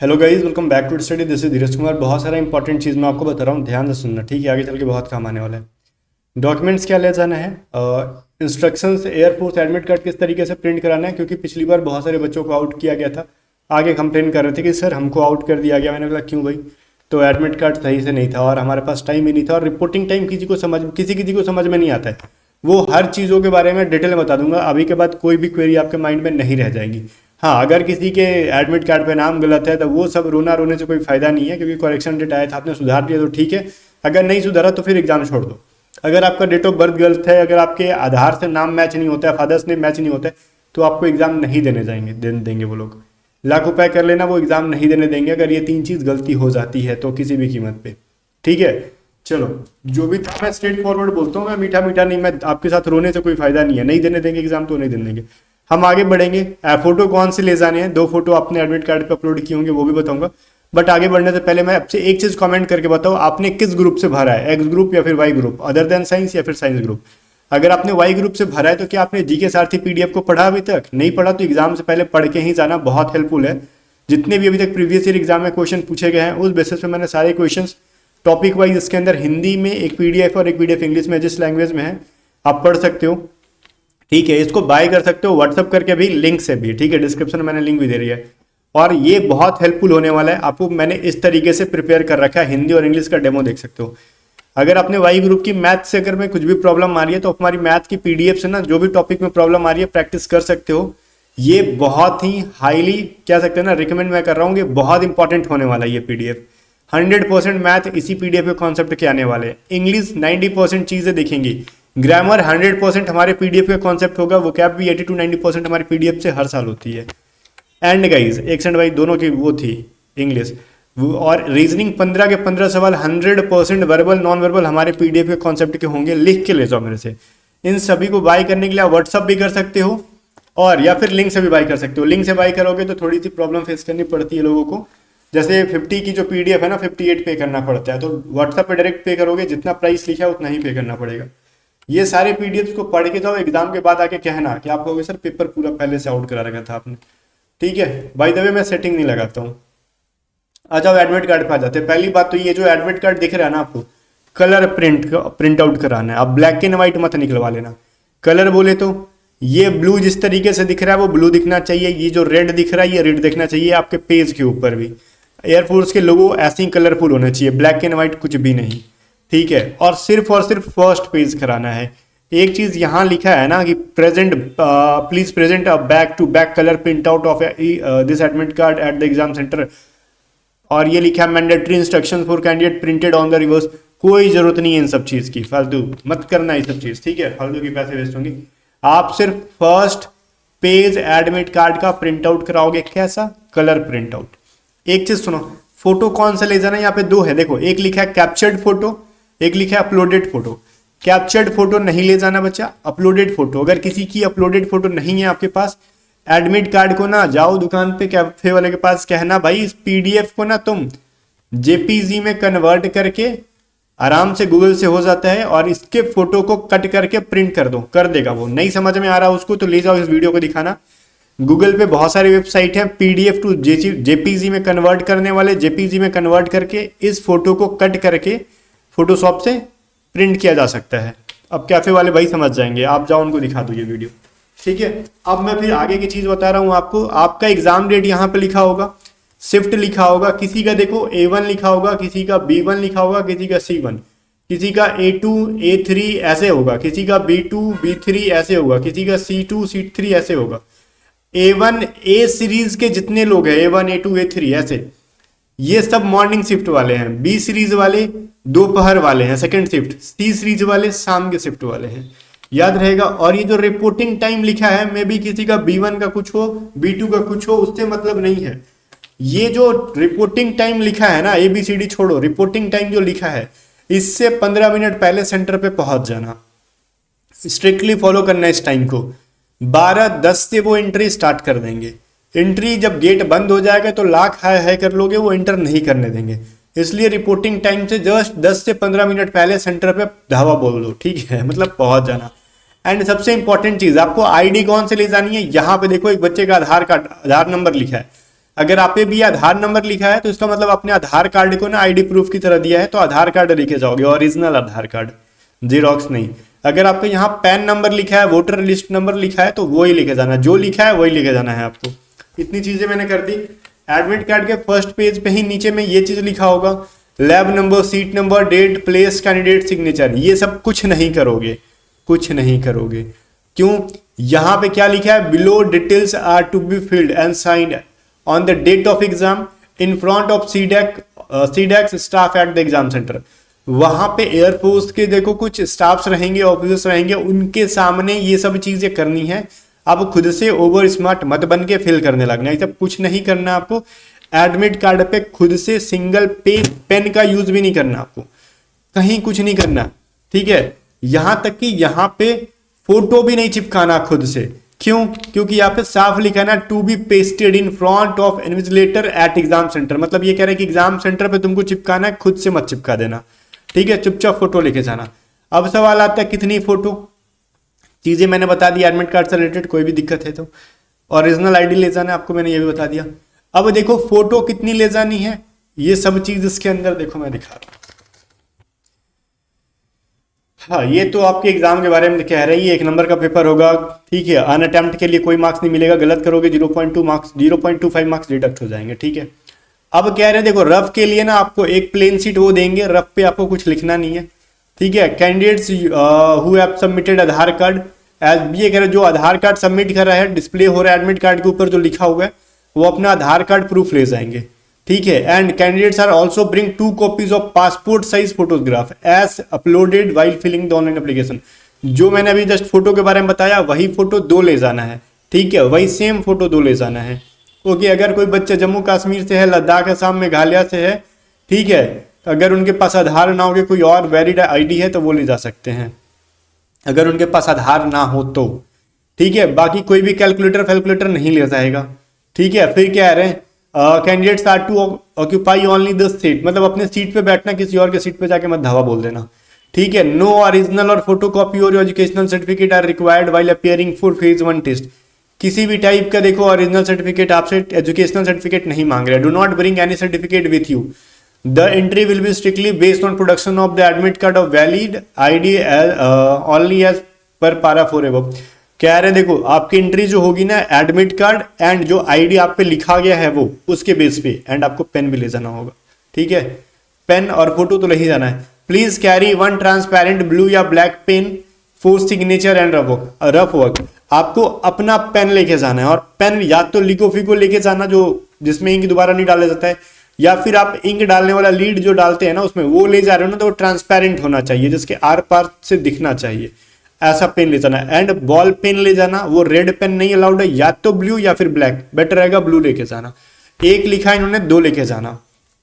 Hello guys, welcome back to study. This is Dheeraj Kumar. बहुत सारा important चीज़ मैं आपको बता रहा हूँ, ध्यान से सुनना, ठीक है? आगे चल के बहुत काम आने वाला है। डॉक्यूमेंट्स क्या ले जाना है, इंस्ट्रक्शंस, एयरफोर्स एडमिट कार्ड किस तरीके से प्रिंट कराना है, क्योंकि पिछली बार बहुत सारे बच्चों को आउट किया गया था। आगे कंप्लेन कर रहे थे कि सर हमको आउट कर दिया गया। मैंने बोला क्यों भाई? तो एडमिट कार्ड सही से नहीं था और हमारे पास टाइम ही नहीं था, और रिपोर्टिंग टाइम किसी किसी को समझ में नहीं आता है। वो हर चीज़ों के बारे में डिटेल में बता दूंगा। अभी के बाद कोई भी क्वेरी आपके माइंड में नहीं रह जाएगी। हाँ, अगर किसी के एडमिट कार्ड पे नाम गलत है तो वो सब रोना रोने से कोई फ़ायदा नहीं है, क्योंकि करेक्शन डेट आया था, आपने सुधार दिया तो ठीक है। अगर नहीं सुधारा तो फिर एग्जाम छोड़ दो। अगर आपका डेट ऑफ बर्थ गलत है, अगर आपके आधार से नाम मैच नहीं होता है, फादर्स नेम मैच नहीं होता है, तो आपको एग्जाम नहीं देंगे वो लोग। लाख रुपए कर लेना, वो एग्जाम नहीं देने देंगे अगर ये तीन चीज़ गलती हो जाती है तो, किसी भी कीमत पे। ठीक है, चलो। जो भी था मैं स्ट्रेट फॉरवर्ड बोलता हूँ, मैं मीठा मीठा नहीं। मैं आपके साथ रोने से कोई फायदा नहीं है। नहीं देने देंगे एग्जाम तो नहीं देने देंगे। हम आगे बढ़ेंगे। फोटो कौन से ले जाने हैं, 2 फोटो आपने एडमिट कार्ड पे अपलोड किए होंगे, वो भी बताऊंगा। बट आगे बढ़ने से पहले मैं आपसे एक चीज कमेंट करके बताओ, आपने किस ग्रुप से भरा है? एक्स ग्रुप या फिर Y group, other than science, या फिर साइंस ग्रुप? अगर आपने वाई ग्रुप से भरा है तो क्या आपने जीके सारथी पीडीएफ को पढ़ा? अभी तक नहीं पढ़ा तो एग्जाम से पहले पढ़ के ही जाना, बहुत हेल्पफुल है। जितने भी अभी तक प्रीवियस ईयर एग्जाम में क्वेश्चन पूछे गए हैं, उस बेसिस पे मैंने सारे क्वेश्चन टॉपिक वाइज इसके अंदर हिंदी में एक पीडीएफ और एक पीडीएफ इंग्लिश में, जिस लैंग्वेज में है आप पढ़ सकते हो। ठीक है, इसको बाय कर सकते हो व्हाट्सअप करके भी, लिंक से भी। ठीक है, डिस्क्रिप्शन में मैंने लिंक भी दे रही है। और ये बहुत हेल्पफुल होने वाला है आपको। मैंने इस तरीके से प्रिपेयर कर रखा है, हिंदी और इंग्लिश का डेमो देख सकते हो। अगर आपने वाई ग्रुप की मैथ से अगर में कुछ भी प्रॉब्लम आ रही है तो हमारी मैथ की पीडीएफ से ना, जो भी टॉपिक में प्रॉब्लम आ रही है, प्रैक्टिस कर सकते हो। ये बहुत ही हाईली कह सकते हैं ना, रिकमेंड मैं कर रहा हूँ। ये बहुत इंपॉर्टेंट होने वाला है ये पीडीएफ। 100% मैथ इसी पीडीएफ के कॉन्सेप्ट के आने वाले हैं। इंग्लिश 90% चीजें दिखेंगी। ग्रामर 100% हमारे पीडीएफ का कॉन्सेप्ट होगा। वो कैप भी 80 to 90% हमारी पीडीएफ से हर साल होती है। And guys, X and Y दोनों की वो थी इंग्लिश। और रीजनिंग 15 के 15 सवाल 100% वर्बल नॉन वर्बल हमारे पीडीएफ के कॉन्सेप्ट के होंगे। लिख के ले जाओ मेरे से। इन सभी को बाय करने के लिए आप व्हाट्सअप भी कर सकते हो, और या फिर लिंक से भी बाय कर सकते हो। लिंक से बाय करोगे तो थोड़ी सी प्रॉब्लम फेस करनी पड़ती है लोगों को। जैसे 50 की जो पीडीएफ है ना, 58 पे करना पड़ता है। तो व्हाट्सअप पे डायरेक्ट पे करोगे, जितना प्राइस लिखा है उतना ही पे करना पड़ेगा। ये सारे पीडीएफ को पढ़ के जाओ, एग्जाम के बाद आके कहना कि आप कहोगे सर पेपर पूरा पहले से आउट करा रखा था आपने। ठीक है, बाय द वे मैं सेटिंग नहीं लगाता हूँ। आ जाओ एडमिट कार्ड पे आ जाते हैं। पहली बात तो ये, जो एडमिट कार्ड दिख रहा है ना आपको, कलर प्रिंट आउट कराना है। अब ब्लैक एंड व्हाइट मत निकलवा लेना। कलर बोले तो ये ब्लू जिस तरीके से दिख रहा है वो ब्लू दिखना चाहिए। ये जो रेड दिख रहा है ये रेड दिखना चाहिए आपके पेज के ऊपर भी। एयरफोर्स के लोगो ऐसे ही कलरफुल होना चाहिए, ब्लैक एंड व्हाइट कुछ भी नहीं। ठीक है, और सिर्फ फर्स्ट पेज कराना है। एक चीज यहाँ लिखा है ना कि present, please present a back to back colour print out of this admit card at the exam centre. और ये लिखा है mandatory instructions for candidate printed on the reverse. कोई जरूरत नहीं है इन सब चीज की, फालतू मत करना ये सब चीज। ठीक है, फालतू के पैसे वेस्ट होंगे। आप सिर्फ फर्स्ट पेज एडमिट कार्ड का प्रिंट आउट कराओगे। कैसा? Colour print out. एक चीज सुनो, फोटो कौन सा ले जाना है? यहाँ पे 2 है, देखो। एक लिखा है कैप्चर्ड फोटो, एक लिखा है अपलोडेड फोटो। कैप्चर्ड फोटो नहीं ले जाना बच्चा, अपलोडेड फोटो। अगर किसी की अपलोडेड फोटो नहीं है आपके पास, एडमिट कार्ड को ना जाओ दुकान पे, कैफे वाले के पास, कहना भाई इस पीडीएफ को ना तुम जेपीजी में कन्वर्ट करके, आराम से गूगल से हो जाता है, और इसके फोटो को कट करके प्रिंट कर दो, कर देगा वो। नहीं समझ में आ रहा उसको तो ले जाओ इस वीडियो को दिखाना। गूगल पे बहुत सारी वेबसाइट हैं पीडीएफ टू जेपीजी में कन्वर्ट करने वाले। जेपीजी में कन्वर्ट करके इस फोटो को कट करके फोटोशॉप से प्रिंट किया जा सकता है। अब कैफे वाले भाई समझ जाएंगे, आप जाओ उनको दिखा दो ये वीडियो। ठीक है, अब मैं फिर आगे की चीज बता रहा हूं आपको। आपका एग्जाम डेट यहाँ पे लिखा होगा, शिफ्ट लिखा होगा, किसी का देखो A1 लिखा होगा, किसी का B1 लिखा होगा, किसी का C1, किसी का A2 A3 ऐसे होगा, किसी का B2 B3 ऐसे होगा, किसी का C2 C3 ऐसे होगा। A1 A सीरीज के जितने लोग हैं, A1 A2 A3 ऐसे, ये सब मॉर्निंग शिफ्ट वाले हैं। B सीरीज वाले दोपहर वाले हैं, सेकंड शिफ्ट। C सीरीज वाले शाम के शिफ्ट वाले हैं, याद रहेगा। और ये जो रिपोर्टिंग टाइम लिखा है, मे भी किसी का B1 का कुछ हो, B2 का कुछ हो, उससे मतलब नहीं है। ये जो रिपोर्टिंग टाइम लिखा है ना, ABCD छोड़ो, रिपोर्टिंग टाइम जो लिखा है, इससे 15 मिनट पहले सेंटर पे पहुंच जाना। स्ट्रिक्टली फॉलो करना इस टाइम को। 12:10 से वो एंट्री स्टार्ट कर देंगे। एंट्री जब गेट बंद हो जाएगा तो लाख हाय हाय कर लोगे, वो एंटर नहीं करने देंगे। इसलिए रिपोर्टिंग टाइम से जस्ट 10 से 15 मिनट पहले सेंटर पे धावा बोल दो। ठीक है, मतलब पहुंच जाना। एंड सबसे इंपॉर्टेंट चीज, आपको आईडी कौन से ले जानी है? यहाँ पे देखो, एक बच्चे का आधार कार्ड, आधार नंबर लिखा है। अगर आप पे भी आधार नंबर लिखा है तो इसका मतलब आपने आधार कार्ड को ना आईडी प्रूफ की तरह दिया है, तो आधार कार्ड लेके जाओगे, ओरिजिनल आधार कार्ड, जीरोक्स नहीं। अगर आपको यहाँ पैन नंबर लिखा है, वोटर लिस्ट नंबर लिखा है, तो वो ही लेके जाना, जो लिखा है वही लेके जाना है आपको। इतनी चीजें मैंने कर दी। एडमिट कार्ड के फर्स्ट पेज पे ही नीचे में ये चीज लिखा होगा, lab number, seat number, date, place, candidate signature, ये सब कुछ नहीं करोगे, कुछ नहीं करोगे। क्यों? यहां पे क्या लिखा है, below details are to be filled and signed on the date of exam in front of CDAC's staff at the exam centre. वहां पे एयरफोर्स के देखो कुछ स्टाफ्स रहेंगे, ऑफिसर्स रहेंगे, उनके सामने ये सब चीजें करनी है। अब खुद से ओवर स्मार्ट मत बन के फिल करने लगना, ये सब कुछ नहीं करना आपको। एडमिट कार्ड पे खुद से सिंगल पेन का यूज भी नहीं करना आपको, कहीं कुछ नहीं करना, ठीक है। यहां तक कि यहां पे फोटो भी नहीं चिपकाना खुद से। क्यों? क्योंकि यहाँ पे साफ लिखा है ना, to be pasted in front of invigilator at exam centre, मतलब ये कह रहे हैं कि एग्जाम सेंटर पे तुमको चिपकाना है, खुद से मत चिपका देना, ठीक है। चुपचाप फोटो लेके जाना। अब सवाल आता है कितनी फोटो, चीजें मैंने बता दी एडमिट कार्ड से रिलेटेड, कोई भी दिक्कत है तो ओरिजिनल आईडी ले जाना है आपको, मैंने ये भी बता दिया। अब देखो फोटो कितनी ले जानी है, ये सब चीज इसके अंदर देखो मैं दिखा रहा हूं। हाँ, ये तो आपके एग्जाम के बारे में कह रही है, 1 नंबर का पेपर होगा, ठीक है। अन अटेम्प्ट के लिए कोई मार्क्स नहीं मिलेगा, गलत करोगे 0.2 मार्क्स, 0.25 मार्क्स डिडक्ट हो जाएंगे, ठीक है। अब कह रहे हैं देखो रफ के लिए ना आपको एक प्लेन सीट वो देंगे, रफ पे आपको कुछ लिखना नहीं है, ठीक है। Candidates who have submitted Aadhaar card as, ये कह रहे जो आधार कार्ड सबमिट कर रहा है, डिस्प्ले हो रहा है एडमिट कार्ड के ऊपर जो लिखा हुआ है, वो अपना आधार कार्ड प्रूफ ले जाएंगे, ठीक है। And candidates are also bring 2 copies of passport size photograph as uploaded while filling the online application. जो मैंने अभी जस्ट फोटो के बारे में बताया वही फोटो 2 ले जाना है, ठीक है, वही सेम फोटो 2 ले जाना है। ओके, अगर कोई बच्चा जम्मू कश्मीर से है, लद्दाख, असम, मेघालय से है, ठीक है, अगर उनके पास आधार ना हो के कोई और वैलिड आईडी है तो वो ले जा सकते हैं, अगर उनके पास आधार ना हो तो, ठीक है। बाकी कोई भी कैलकुलेटर नहीं ले जाएगा, ठीक है। फिर क्या कह रहे हैं, candidates are to occupy only the seat, मतलब अपने सीट पे बैठना, किसी और के सीट पे जाके मत धावा बोल देना, ठीक है। नो ओरिजिनल और फोटो कॉपी और educational certificate are required while appearing for phase 1 test. किसी भी टाइप का देखो ओरिजिनल सर्टिफिकेट, आपसे एजुकेशनल सर्टिफिकेट नहीं मांग रहे। Do not bring any certificate with you. The entry will be strictly based on production of the admit card of valid ID only as per para 4 above. कह रहे देखो आपकी entry जो होगी ना, एडमिट कार्ड एंड जो ID आप पे लिखा गया है वो, उसके बेस पे, एंड आपको पेन भी ले जाना होगा, ठीक है। पेन और फोटो तो ले ही जाना है। प्लीज कैरी 1 ट्रांसपेरेंट ब्लू या black pen for signature and rough work. आपको अपना पेन लेके जाना है, और पेन या तो लिको फिको लेके जाना जो जिसमें इंक दोबारा नहीं डाला जाता है, या फिर आप इंक डालने वाला लीड जो डालते हैं ना उसमें वो ले जा रहे हो ना, तो वो ट्रांसपेरेंट होना चाहिए, जिसके आर पार से दिखना चाहिए, ऐसा पेन ले जाना। एंड बॉल पेन ले जाना, वो रेड पेन नहीं अलाउड है, या तो ब्लू या फिर ब्लैक, बेटर रहेगा ब्लू लेके जाना। 1 लिखा इन्होंने, 2 लेके जाना,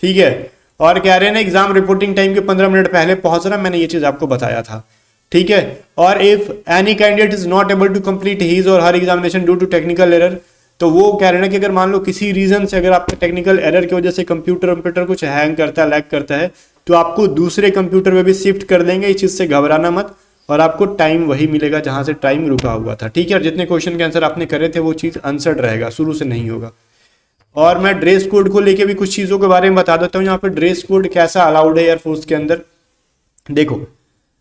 ठीक है। और कह रहे हैं ना एग्जाम रिपोर्टिंग टाइम के 15 मिनट पहले पहुंच रहा, मैंने ये चीज आपको बताया था, ठीक है। और if any candidate is not able to complete his or her examination due to technical error, तो वो कह रहे हैं कि अगर मान लो किसी रीजन से, अगर आपके टेक्निकल एरर की वजह से कंप्यूटर कुछ हैंग करता है, लैग करता है, तो आपको दूसरे कंप्यूटर में भी शिफ्ट कर देंगे, इस चीज से घबराना मत, और आपको टाइम वही मिलेगा जहां से टाइम रुका हुआ था, ठीक है। और जितने क्वेश्चन के आंसर आपने करे थे वो चीज आंसर्ड रहेगा, शुरू से नहीं होगा। और मैं ड्रेस कोड को लेके भी कुछ चीजों के बारे में बता देता हूँ। यहाँ पे ड्रेस कोड कैसा अलाउड है एयरफोर्स के अंदर, देखो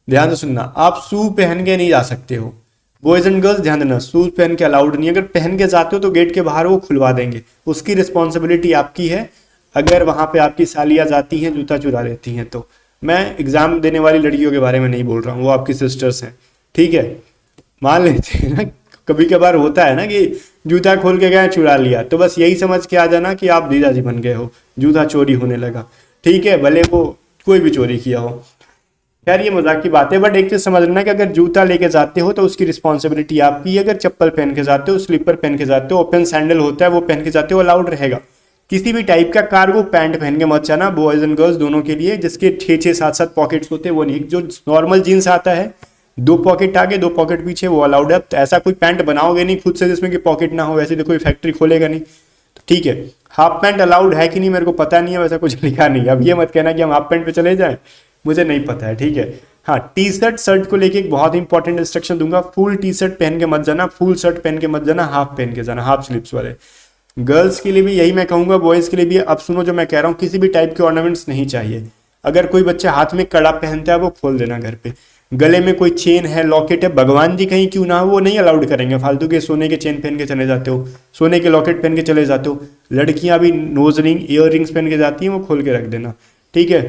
ध्यान से सुनना। आप शू पहन के नहीं जा सकते हो, बॉयज एंड गर्ल्स ध्यान देना, शूज पहन के अलाउड नहीं। अगर पहन के जाते हो तो गेट के बाहर वो खुलवा देंगे, उसकी रिस्पॉन्सिबिलिटी आपकी है। अगर वहां पे आपकी सालियां जाती हैं जूता चुरा लेती हैं तो, मैं एग्जाम देने वाली लड़कियों के बारे में नहीं बोल रहा हूँ, वो आपकी सिस्टर्स हैं, ठीक है। मान लेते हैं ना कभी कभार होता है ना कि जूता खोल के गए चुरा लिया, तो बस यही समझ के आ जाना कि आप जीजाजी बन गए हो, जूता चोरी होने लगा, ठीक है, भले वो कोई भी चोरी किया हो। यार ये मजाक की बात है, बट एक चीज समझ लेना कि अगर जूता लेके जाते हो तो उसकी रिस्पॉन्सिबिलिटी आपकी है। अगर चप्पल पहन के जाते हो, स्लीपर पहन के जाते हो, ओपन सैंडल होता है वो पहन के जाते हो, अलाउड रहेगा। किसी भी टाइप का कार्गो पैंट पहन के मत जाना, बॉयज एंड गर्ल्स दोनों के लिए, जिसके 6-6, 7-7 पॉकेट्स होते हैं वो नहीं। जो नॉर्मल जीन्स आता है 2 पॉकेट आगे 2 पॉकेट पीछे, वो अलाउड है। तो ऐसा कोई पैंट बनाओगे नहीं खुद से जिसमें कि पॉकेट ना हो, वैसे तो कोई फैक्ट्री खोलेगा नहीं, तो ठीक है। हाफ पैंट अलाउड है कि नहीं मेरे को पता नहीं है, वैसा कुछ लिखा नहीं। अब ये मत कहना कि हम हाफ पैंट पे चले जाएं, मुझे नहीं पता है, ठीक है। हाँ, टी शर्ट शर्ट को लेके एक बहुत इंपॉर्टेंट इंस्ट्रक्शन दूंगा, फुल टी शर्ट पहन के मत जाना, फुल शर्ट पहन के मत जाना, हाफ पहन के जाना, हाफ स्लीव्स वाले। गर्ल्स के लिए भी यही मैं कहूँगा, बॉयज़ के लिए भी। अब सुनो जो मैं कह रहा हूँ, किसी भी टाइप के ऑर्नामेंट्स नहीं चाहिए। अगर कोई बच्चा हाथ में कड़ा पहनता है वो खोल देना घर पे। गले में कोई चेन है, लॉकेट है, भगवान जी कहीं क्यों ना हो, वो नहीं अलाउड करेंगे। फालतू के सोने के चेन पहन के चले जाते हो, सोने के लॉकेट पहन के चले जाते हो। लड़कियां भी नोज रिंग, ईयर रिंग्स पहन के जाती हैं, वो खोल के रख देना, ठीक है।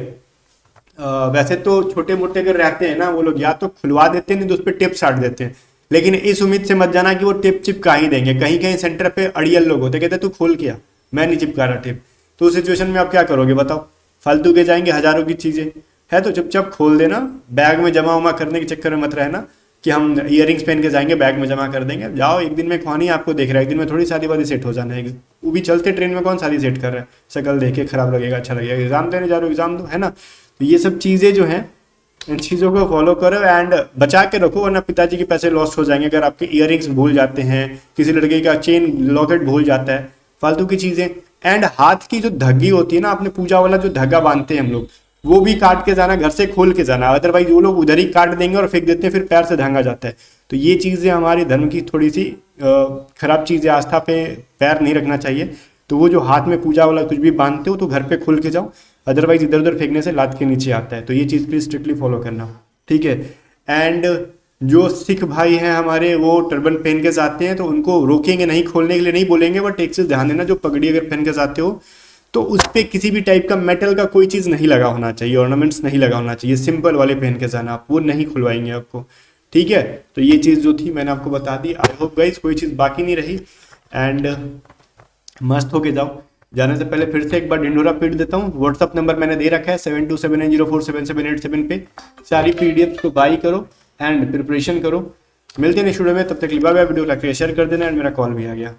वैसे तो छोटे मोटे अगर रहते हैं ना वो लोग, या तो खुलवा देते हैं, नहीं तो उस पर टिप साट देते हैं। लेकिन इस उम्मीद से मत जाना कि वो टिप चिपका ही देंगे। कहीं कहीं सेंटर पे अड़ियल लोग होते, कहते तू खोल किया, मैं नहीं चिपका रहा टिप। तो उस सिचुएशन में आप क्या करोगे बताओ? फालतू के जाएंगे हजारों की चीजें। है तो चुपचाप खोल देना, बैग में जमा उमा करने के चक्कर में मत रहना कि हम इयरिंग्स पहन के जाएंगे बैग में जमा कर देंगे। जाओ, एक दिन में कहानी आपको देख रहा है, एक दिन में थोड़ी शादी वादी सेट हो जाना है। वो भी चलते ट्रेन में कौन शादी सेट कर रहा है? शक्ल देख के खराब लगेगा, अच्छा लगेगा। एग्जाम देने जा रहे हो, एग्जाम दो, है ना। तो ये सब चीज़ें जो हैं, इन चीज़ों को फॉलो करो एंड बचा के रखो, वरना पिताजी के पैसे लॉस्ट हो जाएंगे। अगर आपके इयरिंग्स भूल जाते हैं, किसी लड़के का चेन लॉकेट भूल जाता है, फालतू की चीज़ें। एंड हाथ की जो धागी होती है ना, अपने पूजा वाला जो धागा बांधते हैं हम लोग, वो भी काट के जाना, घर से खोल के जाना। अदरवाइज वो लोग उधर ही काट देंगे और फेंक देते हैं, फिर पैर से धागा जाता है। तो ये चीज़ें हमारे धर्म की थोड़ी सी खराब चीज़ें, आस्था पे पैर नहीं रखना चाहिए। तो वो जो हाथ में पूजा वाला कुछ भी बांधते हो तो घर पे खोल के जाओ, अदरवाइज इधर उधर फेंकने से लात के नीचे आता है। तो ये चीज़ प्लीज स्ट्रिक्टली फॉलो करना, ठीक है। एंड जो सिख भाई हैं हमारे, वो टर्बन पहन के जाते हैं, तो उनको रोकेंगे नहीं, खोलने के लिए नहीं बोलेंगे, बट एक चीज़ ध्यान देना, जो पगड़ी अगर पहन के जाते हो तो उस पर किसी भी टाइप का मेटल का कोई चीज़ नहीं लगा होना चाहिए, ऑर्नामेंट्स नहीं लगा होना चाहिए। सिंपल वाले पहन के जाना आप, वो नहीं खुलवाएंगे आपको, ठीक है। तो ये चीज़ जो थी मैंने आपको बता दी। आई होप गाइस कोई चीज़ बाकी नहीं रही। एंड मस्त होके जाओ। जाने से पहले फिर से एक बार ढिंढोरा पीट देता हूँ। व्हाट्सअप नंबर मैंने दे रखा है 7279047787 पे। सारी पीडीएफ को बाई करो एंड प्रिपरेशन करो। मिलते हैं नेक्स्ट वीडियो में, तब तक bye bye. Video like share कर देना एंड मेरा कॉल भी आ गया।